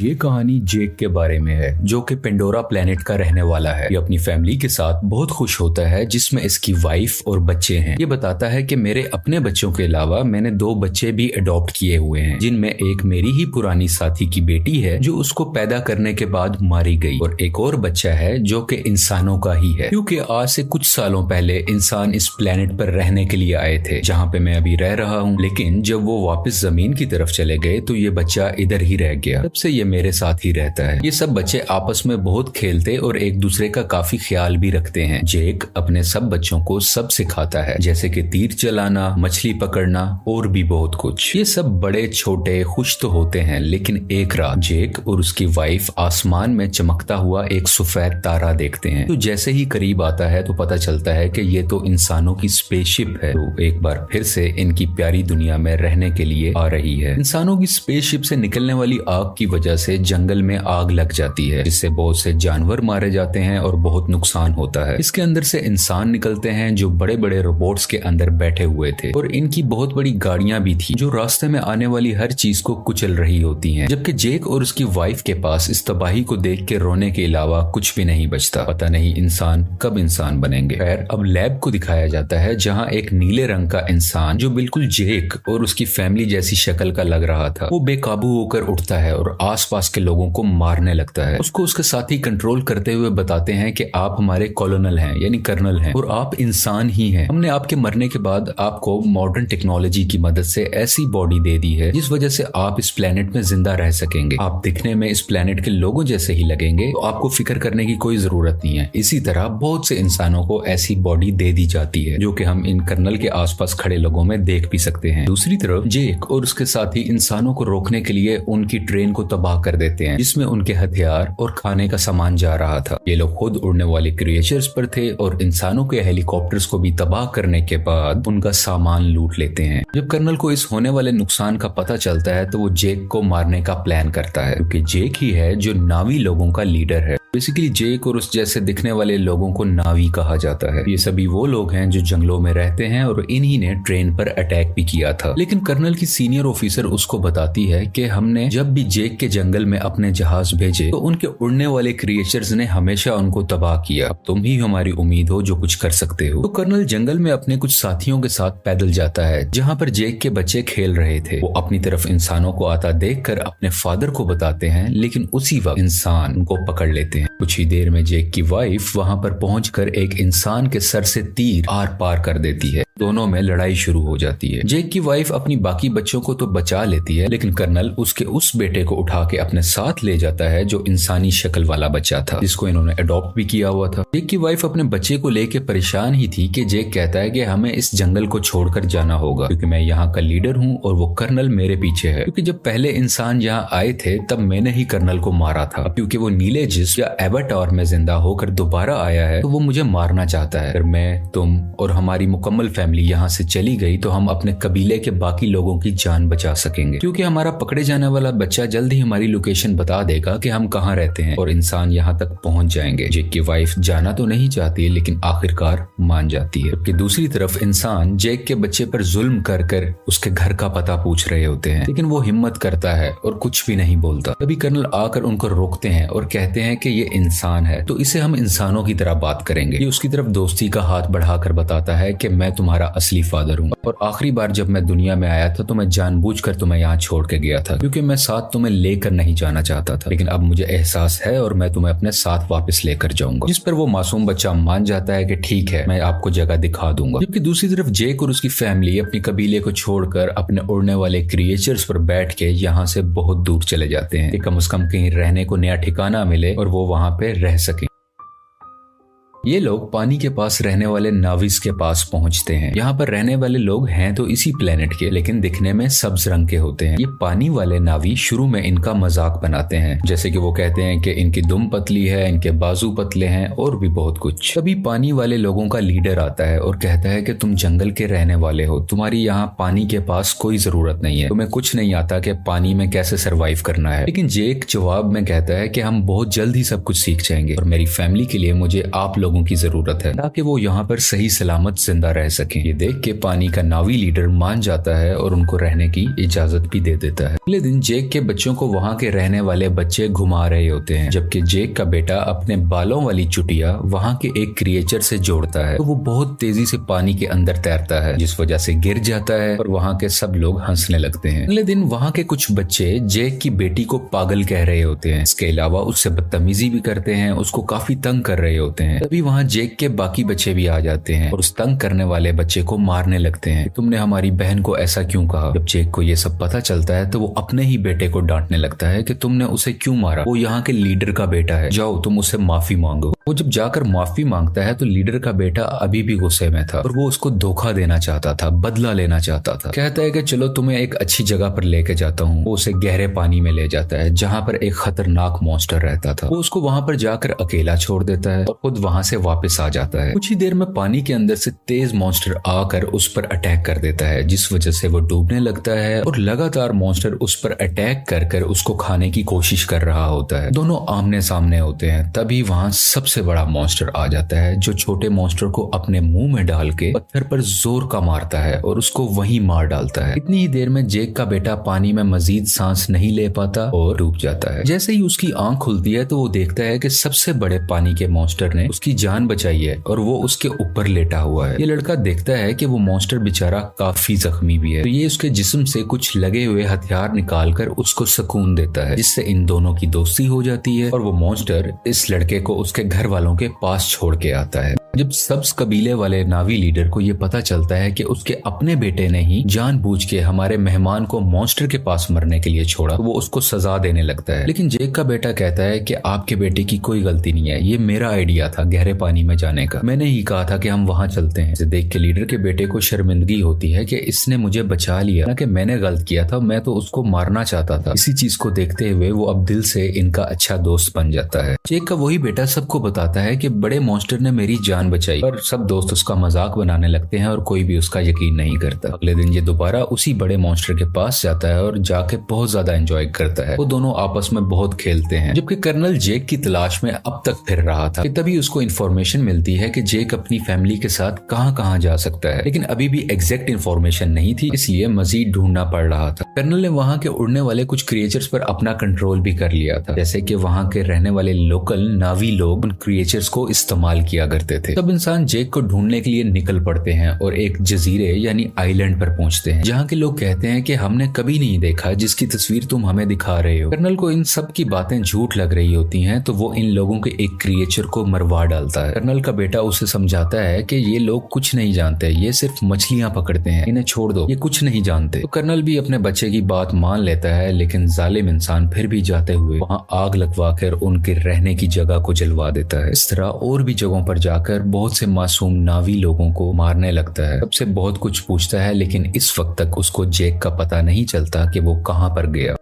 ये कहानी जेक के बारे में है जो कि पेंडोरा प्लेनेट का रहने वाला है। ये अपनी फैमिली के साथ बहुत खुश होता है जिसमें इसकी वाइफ और बच्चे हैं। ये बताता है कि मेरे अपने बच्चों के अलावा मैंने 2 बच्चे भी अडॉप्ट किए हुए हैं जिनमें एक मेरी ही पुरानी साथी की बेटी है जो उसको पैदा करने के बाद मारी गई और एक और बच्चा है जो कि इंसानों का ही है, क्योंकि आज से कुछ सालों पहले इंसान इस प्लेनेट पर रहने के लिए आए थे जहाँ पे मैं अभी रह रहा हूँ। लेकिन जब वो वापस जमीन की तरफ चले गए तो ये बच्चा इधर ही रह गया। तब से ये मेरे साथ ही रहता है। ये सब बच्चे आपस में बहुत खेलते और एक दूसरे का काफी ख्याल भी रखते हैं। जेक अपने सब बच्चों को सब सिखाता है, जैसे कि तीर चलाना, मछली पकड़ना और भी बहुत कुछ। ये सब बड़े छोटे खुश तो होते हैं, लेकिन एक रात जेक और उसकी वाइफ आसमान में चमकता हुआ एक सफेद तारा देखते हैं। तो जैसे ही करीब आता है तो पता चलता है कि ये तो इंसानों की स्पेसशिप है, तो एक बार फिर से इनकी प्यारी दुनिया में रहने के लिए आ रही है। इंसानों की स्पेसशिप से निकलने वाली आग की वजह से जंगल में आग लग जाती है, जिससे बहुत से जानवर मारे जाते हैं और बहुत नुकसान होता है। इसके अंदर से इंसान निकलते हैं जो बड़े बड़े रोबोट्स के अंदर बैठे हुए थे और इनकी बहुत बड़ी गाड़ियां भी थी जो रास्ते में आने वाली हर चीज को कुचल रही होती हैं। जबकि जेक और उसकी वाइफ के पास इस तबाही को देख के रोने के अलावा कुछ भी नहीं बचता। पता नहीं इंसान कब इंसान बनेंगे। खैर, अब लैब को दिखाया जाता है जहाँ एक नीले रंग का इंसान जो बिल्कुल जेक और उसकी फैमिली जैसी शक्ल का लग रहा था, वो बेकाबू होकर उठता है और आसपास के लोगों को मारने लगता है। उसको उसके साथी कंट्रोल करते हुए बताते हैं कि आप हमारे कॉलोनल हैं, यानी कर्नल हैं, और आप इंसान ही हैं। हमने आपके मरने के बाद आपको मॉडर्न टेक्नोलॉजी की मदद से ऐसी बॉडी दे दी है जिस वजह से आप इस प्लेनेट में जिंदा रह सकेंगे। आप दिखने में इस प्लेनेट के लोगों जैसे ही लगेंगे, तो आपको फिक्र करने की कोई जरूरत नहीं है। इसी तरह बहुत से इंसानों को ऐसी बॉडी दे दी जाती है जो कि हम इन कर्नल के आसपास खड़े लोगों में देख भी सकते हैं। दूसरी तरफ जेक और उसके साथी इंसानों को रोकने के लिए उनकी ट्रेन को तबाह कर देते हैं जिसमें उनके हथियार और खाने का सामान जा रहा था। ये लोग खुद उड़ने वाले क्रिएचर्स पर थे और इंसानों के हेलीकॉप्टर्स को भी तबाह करने के बाद उनका सामान लूट लेते हैं। जब कर्नल को इस होने वाले नुकसान का पता चलता है तो वो जेक को मारने का प्लान करता है, क्योंकि जेक ही है जो नावी लोगों का लीडर है। बेसिकली जेक और उस जैसे दिखने वाले लोगों को नावी कहा जाता है। ये सभी वो लोग हैं जो जंगलों में रहते हैं और इन्हीं ने ट्रेन पर अटैक भी किया था। लेकिन कर्नल की सीनियर ऑफिसर उसको बताती है कि हमने जब भी जेक के जंगल में अपने जहाज भेजे तो उनके उड़ने वाले क्रिएचर्स ने हमेशा उनको तबाह किया। अब तुम ही हमारी उम्मीद हो जो कुछ कर सकते हो। तो कर्नल जंगल में अपने कुछ साथियों के साथ पैदल जाता है जहाँ पर जेक के बच्चे खेल रहे थे। वो अपनी तरफ इंसानों को आता देखकर अपने फादर को बताते हैं, लेकिन उसी वक्त इंसान उनको पकड़ लेते हैं। कुछ ही देर में जेक की वाइफ वहां पर पहुंचकर एक इंसान के सर से तीर आर पार कर देती है। दोनों में लड़ाई शुरू हो जाती है। जेक की वाइफ अपनी बाकी बच्चों को तो बचा लेती है, लेकिन कर्नल उसके उस बेटे को उठा के अपने साथ ले जाता है जो इंसानी शक्ल वाला बच्चा था, जिसको इन्होंने अडॉप्ट भी किया हुआ था। जेक की वाइफ अपने बच्चे को लेके परेशान ही थी कि जेक कहता है कि हमें इस जंगल को छोड़कर जाना होगा क्योंकि मैं यहाँ का लीडर हूँ और वो कर्नल मेरे पीछे है। क्योंकि जब पहले इंसान यहाँ आए थे तब मैंने ही कर्नल को मारा था। क्योंकि वो नीले जिस्म या एवाटार में जिंदा होकर दोबारा आया है तो वो मुझे मारना चाहता है। अगर मैं, तुम और हमारी मुकम्मल फैमिली यहाँ से चली गई तो हम अपने कबीले के बाकी लोगों की जान बचा सकेंगे, क्योंकि हमारा पकड़े जाने वाला बच्चा जल्द ही हमारी लोकेशन बता देगा कि हम कहाँ रहते हैं और इंसान यहाँ तक पहुँच जाएंगे। जेक की वाइफ जाना तो नहीं चाहती लेकिन आखिरकार मान जाती है। जबकि दूसरी तरफ इंसान जेक के बच्चे पर जुल्म कर कर उसके घर का पता पूछ रहे होते हैं, लेकिन वो हिम्मत करता है और कुछ भी नहीं बोलता। तभी कर्नल आकर उनको रोकते हैं और कहते हैं कि ये इंसान है तो इसे हम इंसानों की तरह बात करेंगे। ये उसकी तरफ दोस्ती का हाथ बढ़ाकर बताता है कि मैं तुम्हारा असली फादर हूँ और आखिरी बार जब मैं दुनिया में आया था तो मैं जानबूझकर तुम्हें यहाँ छोड़ के गया था क्योंकि मैं साथ तुम्हें लेकर नहीं जाना चाहता था, लेकिन अब मुझे एहसास है और मैं तुम्हें अपने साथ वापस लेकर जाऊंगा। जिस पर वो मासूम बच्चा मान जाता है कि ठीक है, मैं आपको जगह दिखा दूंगा। जबकि दूसरी तरफ जेक और उसकी फैमिली अपनी कबीले को छोड़कर अपने उड़ने वाले क्रिएचर्स पर बैठ के यहाँ से बहुत दूर चले जाते हैं कि कम से कम कहीं रहने को नया ठिकाना मिले और वो वहां पे रह सके। ये लोग पानी के पास रहने वाले नाविस के पास पहुंचते हैं। यहाँ पर रहने वाले लोग हैं तो इसी प्लेनेट के, लेकिन दिखने में सब्ज रंग के होते हैं। ये पानी वाले नावी शुरू में इनका मजाक बनाते हैं, जैसे कि वो कहते हैं कि इनकी दुम पतली है, इनके बाजू पतले हैं और भी बहुत कुछ। तभी पानी वाले लोगों का लीडर आता है और कहता है कि तुम जंगल के रहने वाले हो, तुम्हारी यहाँ पानी के पास कोई जरूरत नहीं है, तुम्हें कुछ नहीं आता कि पानी में कैसे सरवाइव करना है। लेकिन जेक जवाब में कहता है कि हम बहुत जल्द ही सब कुछ सीख जाएंगे और मेरी फैमिली के लिए मुझे आप लोग लोगों की जरूरत है ताकि वो यहाँ पर सही सलामत जिंदा रह सकें। ये देख के पानी का नावी लीडर मान जाता है और उनको रहने की इजाजत भी दे देता है। अगले दिन जेक के बच्चों को वहाँ के रहने वाले बच्चे घुमा रहे होते हैं, जबकि जेक का बेटा अपने बालों वाली चुटिया वहाँ के एक क्रिएचर से जोड़ता है तो वो बहुत तेजी से पानी के अंदर तैरता है, जिस वजह से गिर जाता है और वहाँ के सब लोग हंसने लगते हैं। अगले दिन वहाँ के कुछ बच्चे जेक की बेटी को पागल कह रहे होते हैं। इसके अलावा उससे बदतमीजी भी करते हैं, उसको काफी तंग कर रहे होते हैं। तभी वहाँ जेक के बाकी बच्चे भी आ जाते हैं और उस तंग करने वाले बच्चे को मारने लगते हैं। तुमने हमारी बहन को ऐसा क्यों कहा? जब जेक को ये सब पता चलता है तो वो अपने ही बेटे को डांटने लगता है कि तुमने उसे क्यों मारा, वो यहाँ के लीडर का बेटा है, जाओ तुम उससे माफी मांगो। वो जब जाकर माफी मांगता है तो लीडर का बेटा अभी भी गुस्से में था और वो उसको धोखा देना चाहता था, बदला लेना चाहता था। कहता है कि चलो तुम्हें एक अच्छी जगह पर लेके जाता हूँ। वो उसे गहरे पानी में ले जाता है जहाँ पर एक खतरनाक मॉन्स्टर रहता था। वो उसको वहाँ पर जाकर अकेला छोड़ देता है और खुद वहाँ से वापस आ जाता है। कुछ ही देर में पानी के अंदर से तेज मॉन्स्टर आकर उस पर अटैक कर देता है, जिस वजह से वो डूबने लगता है और लगातार मॉन्स्टर उस पर अटैक कर कर उसको खाने की कोशिश कर रहा होता है। दोनों आमने सामने होते हैं। तभी वहाँ सबसे बड़ा मॉन्स्टर आ जाता है जो छोटे मॉन्स्टर को अपने मुंह में डाल के पत्थर पर जोर का मारता है और उसको वहीं मार डालता है। इतनी ही देर में जेक का बेटा पानी में मजीद सांस नहीं ले पाता और डूब जाता है। जैसे ही उसकी आंख खुलती है तो वो देखता है कि सबसे बड़े पानी के मॉन्स्टर ने उसकी जान बचाई है और वो उसके ऊपर लेटा हुआ है। ये लड़का देखता है कि वो मॉन्स्टर बेचारा काफी जख्मी भी है, तो ये उसके जिस्म से कुछ लगे हुए हथियार निकाल कर उसको सुकून देता है, जिससे इन दोनों की दोस्ती हो जाती है और वो मॉन्स्टर इस लड़के को उसके घर वालों के पास छोड़ के आता है। जब सब्ज कबीले वाले नावी लीडर को ये पता चलता है कि उसके अपने बेटे ने ही जानबूझ के हमारे मेहमान को मॉन्स्टर के पास मरने के लिए छोड़ा, तो वो उसको सजा देने लगता है। लेकिन जेक का बेटा कहता है कि आपके बेटे की कोई गलती नहीं है, ये मेरा आइडिया था गहरे पानी में जाने का, मैंने ही कहा था कि हम वहां चलते हैं। इसे देख के लीडर के बेटे को शर्मिंदगी होती है कि इसने मुझे बचा लिया ना, कि मैंने गलत किया था, मैं तो उसको मारना चाहता था। इसी चीज को देखते हुए वो अब दिल से इनका अच्छा दोस्त बन जाता है। जेक का वही बेटा सबको बताता है कि बड़े मॉन्स्टर ने मेरी जान बचाई, पर सब दोस्त उसका मजाक बनाने लगते हैं और कोई भी उसका यकीन नहीं करता। अगले दिन ये दोबारा उसी बड़े मॉन्स्टर के पास जाता है और जाके बहुत ज्यादा एंजॉय करता है। वो दोनों आपस में बहुत खेलते हैं, जबकि कर्नल जेक की तलाश में अब तक फिर रहा था। तभी उसको इन्फॉर्मेशन मिलती है कि जेक अपनी फैमिली के साथ कहां कहां जा सकता है, लेकिन अभी भी एग्जैक्ट इन्फॉर्मेशन नहीं थी, इसलिए मजीद ढूंढना पड़ रहा था। कर्नल ने वहां के उड़ने वाले कुछ क्रिएचर्स पर अपना कंट्रोल भी कर लिया था, जैसे कि वहां के रहने वाले लोकल नावी लोग उन क्रिएचर्स को इस्तेमाल किया करते थे। तब इंसान जेक को ढूंढने के लिए निकल पड़ते हैं और एक जजीरे यानी आइलैंड पर पहुंचते हैं, जहां के लोग कहते हैं कि हमने कभी नहीं देखा जिसकी तस्वीर तुम हमें दिखा रहे हो। कर्नल को इन सब की बातें झूठ लग रही होती हैं, तो वो इन लोगों के एक क्रिएचर को मरवा डालता है। कर्नल का बेटा उसे समझाता है कि ये लोग कुछ नहीं जानते, ये सिर्फ मछलियां पकड़ते हैं, इन्हें छोड़ दो, ये कुछ नहीं जानते। तो कर्नल भी अपने बच्चे की बात मान लेता है, लेकिन जालिम इंसान फिर भी जाते हुए वहां आग लगवाकर उनके रहने की जगह को जलवा देता है। इस तरह और भी जगहों पर जाकर बहुत से मासूम नावी लोगों को मारने लगता है। सबसे बहुत कुछ पूछता है, लेकिन इस वक्त तक उसको जेक का पता नहीं चलता कि वो कहां पर गया।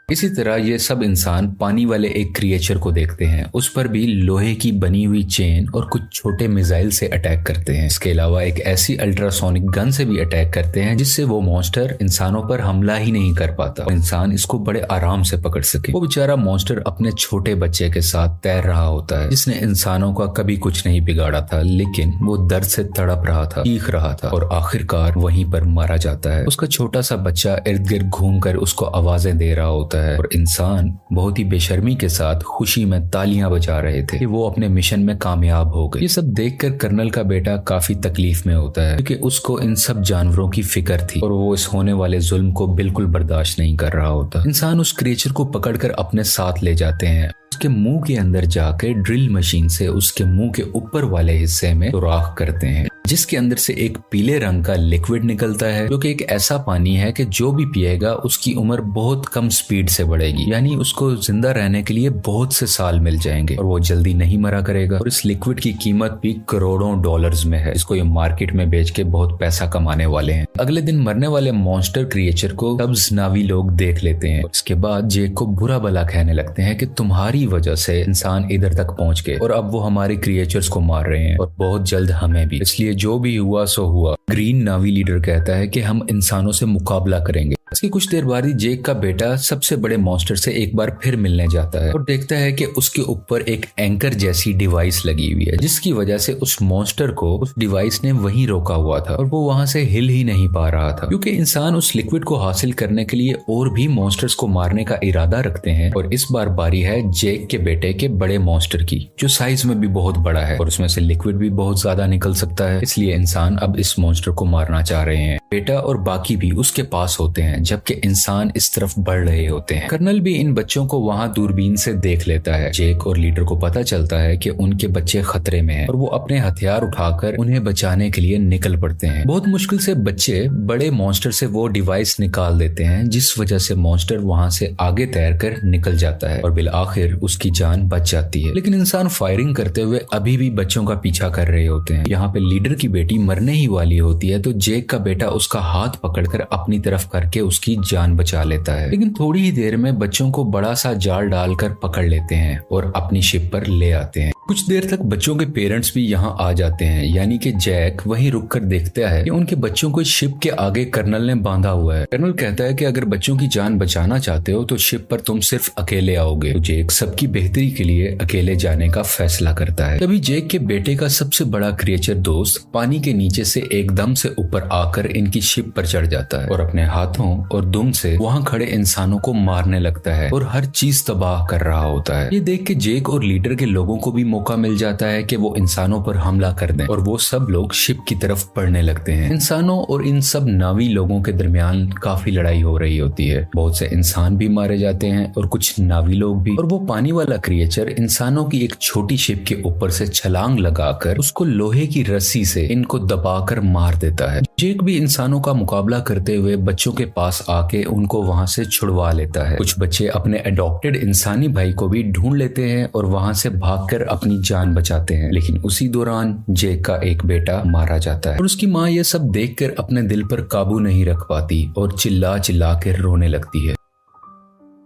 इसी तरह ये सब इंसान पानी वाले एक क्रिएचर को देखते हैं, उस पर भी लोहे की बनी हुई चेन और कुछ छोटे मिसाइल से अटैक करते हैं। इसके अलावा एक ऐसी अल्ट्रासोनिक गन से भी अटैक करते हैं जिससे वो मॉन्स्टर इंसानों पर हमला ही नहीं कर पाता, इंसान इसको बड़े आराम से पकड़ सके। वो बेचारा मॉन्स्टर अपने छोटे बच्चे के साथ तैर रहा होता है, जिसने इंसानों का कभी कुछ नहीं बिगाड़ा था, लेकिन वो दर्द से तड़प रहा था, चीख रहा था और आखिरकार वहीं पर मारा जाता है। उसका छोटा सा बच्चा इर्द गिर्द घूम कर उसको आवाजें दे रहा होता है और इंसान बहुत ही बेशर्मी के साथ खुशी में तालियां बजा रहे थे कि वो अपने मिशन में कामयाब हो गए। ये सब देखकर कर्नल का बेटा काफी तकलीफ में होता है, क्योंकि उसको इन सब जानवरों की फिक्र थी और वो इस होने वाले जुल्म को बिल्कुल बर्दाश्त नहीं कर रहा होता। इंसान उस क्रिएचर को पकड़कर अपने साथ ले जाते हैं, उसके मुंह के अंदर जाकर ड्रिल मशीन से उसके मुंह के ऊपर वाले हिस्से में सुराख करते हैं, जिसके अंदर से एक पीले रंग का लिक्विड निकलता है, जो कि एक ऐसा पानी है कि जो भी पिएगा उसकी उम्र बहुत कम स्पीड से बढ़ेगी, यानी उसको जिंदा रहने के लिए बहुत से साल मिल जाएंगे और वो जल्दी नहीं मरा करेगा। और इस लिक्विड की कीमत भी करोड़ों डॉलर्स में है, इसको ये मार्केट में बेच के बहुत पैसा कमाने वाले हैं। अगले दिन मरने वाले मॉन्स्टर क्रिएचर को सब्ज नावी लोग देख लेते हैं। इसके बाद जेक को बुरा भला कहने लगते हैं कि तुम्हारी वजह से इंसान इधर तक पहुंच गए और अब वो हमारे क्रिएचर्स को मार रहे हैं और बहुत जल्द हमें भी, इसलिए जो भी हुआ सो हुआ। ग्रीन नावी लीडर कहता है कि हम इंसानों से मुकाबला करेंगे, इसकी कुछ देर बाद ही जेक का बेटा सबसे बड़े मॉन्स्टर से एक बार फिर मिलने जाता है और देखता है कि उसके ऊपर एक एंकर जैसी डिवाइस लगी हुई है, जिसकी वजह से उस मॉन्स्टर को उस डिवाइस ने वहीं रोका हुआ था और वो वहां से हिल ही नहीं पा रहा था, क्योंकि इंसान उस लिक्विड को हासिल करने के लिए और भी मॉन्स्टर्स को मारने का इरादा रखते हैं। और इस बार बारी है जेक के बेटे के बड़े मॉन्स्टर की, जो साइज में भी बहुत बड़ा है और उसमें से लिक्विड भी बहुत ज्यादा निकल सकता है। इसलिए इंसान अब इस मॉन्स्टर को मारना चाह रहे हैं। बेटा और बाकी भी उसके पास होते हैं, जबकि इंसान इस तरफ बढ़ रहे होते हैं। कर्नल भी इन बच्चों को वहां दूरबीन से देख लेता है। जेक और लीडर को पता चलता है कि उनके बच्चे खतरे में हैं और वो अपने हथियार उठाकर उन्हें बचाने के लिए निकल पड़ते हैं। बहुत मुश्किल से बच्चे बड़े मॉन्स्टर से वो डिवाइस निकाल देते हैं, जिस वजह से मॉन्स्टर वहां से आगे तैरकर निकल जाता है और बिल आखिर उसकी जान बच जाती है। लेकिन इंसान फायरिंग करते हुए अभी भी बच्चों का पीछा कर रहे होते हैं। यहाँ पे लीडर की बेटी मरने ही वाली होती है, तो जेक का बेटा उसका हाथ पकड़कर अपनी तरफ करके उसकी जान बचा लेता है। लेकिन थोड़ी ही देर में बच्चों को बड़ा सा जाल डालकर पकड़ लेते हैं और अपनी शिप पर ले आते हैं। कुछ देर तक बच्चों के पेरेंट्स भी यहाँ आ जाते हैं, यानी कि जैक वहीं रुककर देखता है कि उनके बच्चों को शिप के आगे कर्नल ने बांधा हुआ है। कर्नल कहता है कि अगर बच्चों की जान बचाना चाहते हो तो शिप पर तुम सिर्फ अकेले आओगे। तो जेक सबकी बेहतरी के लिए अकेले जाने का फैसला करता है। तभी जेक के बेटे का सबसे बड़ा क्रिएचर दोस्त पानी के नीचे से एकदम से ऊपर आकर इनकी शिप पर चढ़ जाता है और अपने हाथों और दुम से वहाँ खड़े इंसानों को मारने लगता है और हर चीज तबाह कर रहा होता है। ये देख के जेक और लीडर के लोगों को भी मौका मिल जाता है कि वो इंसानों पर हमला कर दें और वो सब लोग शिप की तरफ बढ़ने लगते हैं। इंसानों और इन सब नावी लोगों के दरमियान काफी लड़ाई हो रही होती है। बहुत से इंसान भी मारे जाते हैं और कुछ नावी लोग भी। और वो पानी वाला क्रिएचर इंसानों की एक छोटी शिप के ऊपर से छलांग लगाकर उसको लोहे की रस्सी से इनको दबाकर मार देता है। जेक भी इंसानों का मुकाबला करते हुए बच्चों के पास आके उनको वहां से छुड़वा लेता है। कुछ बच्चे अपने अडॉप्टेड इंसानी भाई को भी ढूंढ लेते हैं और वहां से भागकर अपनी जान बचाते हैं। लेकिन उसी दौरान जेक का एक बेटा मारा जाता है और उसकी माँ ये सब देखकर अपने दिल पर काबू नहीं रख पाती और चिल्ला चिल्ला कर रोने लगती है।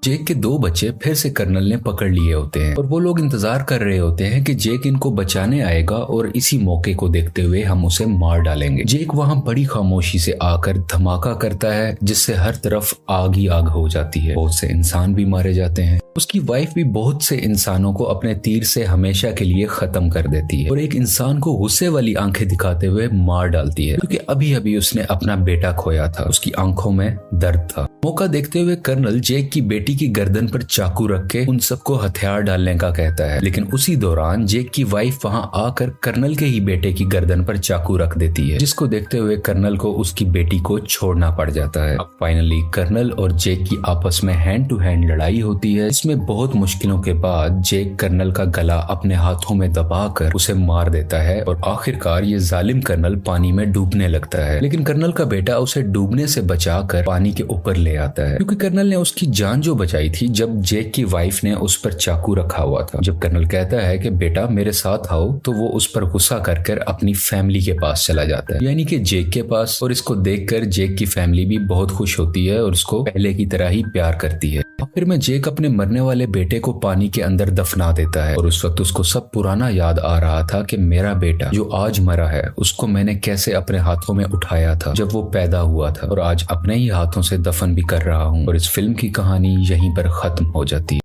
जेक के दो बच्चे फिर से कर्नल ने पकड़ लिए होते हैं और वो लोग इंतजार कर रहे होते हैं कि जेक इनको बचाने आएगा और इसी मौके को देखते हुए हम उसे मार डालेंगे। जेक वहां बड़ी खामोशी से आकर धमाका करता है, जिससे हर तरफ आग ही आग हो जाती है। बहुत से इंसान भी मारे जाते हैं। उसकी वाइफ भी बहुत से इंसानों को अपने तीर से हमेशा के लिए खत्म कर देती है और एक इंसान को गुस्से वाली आंखें दिखाते हुए मार डालती है, क्योंकि अभी अभी उसने अपना बेटा खोया था। उसकी आंखों में दर्द था। मौका देखते हुए कर्नल जेक की बेटी की गर्दन पर चाकू रख के उन सबको हथियार डालने का कहता है। लेकिन उसी दौरान जेक की वाइफ वहां आकर कर्नल के ही बेटे की गर्दन पर चाकू रख देती है, जिसको देखते हुए कर्नल को उसकी बेटी को छोड़ना पड़ जाता है। अब फाइनली कर्नल और जेक की आपस में हैंड टू हैंड लड़ाई होती है। इसमें बहुत मुश्किलों के बाद जेक कर्नल का गला अपने हाथों में दबाकर उसे मार देता है और आखिरकार ये जालिम कर्नल पानी में डूबने लगता है। लेकिन कर्नल का बेटा उसे डूबने से बचाकर पानी के ऊपर ले आता है, क्योंकि कर्नल ने उसकी जान जो बचाई थी जब जेक की वाइफ ने उस पर चाकू रखा हुआ था। जब कर्नल कहता है कि बेटा मेरे साथ आओ, तो वो उस पर गुस्सा कर अपनी फैमिली के पास चला जाता है, यानी कि जेक के पास। और इसको देखकर जेक की फैमिली भी बहुत खुश होती है और उसको पहले की तरह ही प्यार करती है। आखिर में जेक अपने मरने वाले बेटे को पानी के अंदर दफना देता है और उस वक्त उसको सब पुराना याद आ रहा था कि मेरा बेटा जो आज मरा है उसको मैंने कैसे अपने हाथों में उठाया था जब वो पैदा हुआ था, और आज अपने ही हाथों से दफन भी कर रहा हूँ। और इस फिल्म की कहानी यहीं पर खत्म हो जाती है।